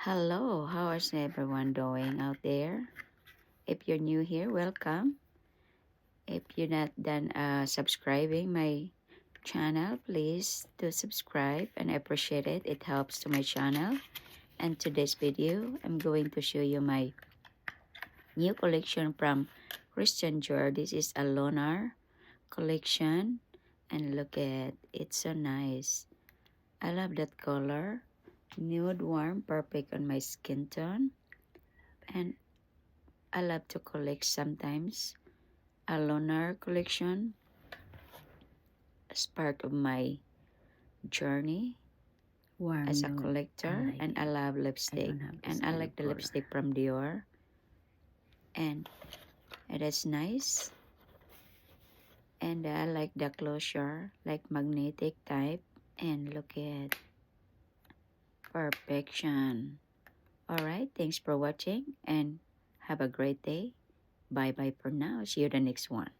Hello, how is everyone doing out there? If you're new here, welcome. If you're not done subscribing my channel, please do subscribe and I appreciate it. It helps to my channel. And today's video, I'm going to show you my new collection from Christian Dior. This is a Lunar collection. And look at it's so nice. I love that color. Nude warm, perfect on my skin tone. And I love to collect sometimes a lunar collection as part of my journey Warm as a nude. collector. And I love lipstick. And I like the lipstick from Dior. And it is nice. And I like the closure, like magnetic type. And look at perfection. Alright, thanks for watching and have a great day. Bye bye for now. See you the next one.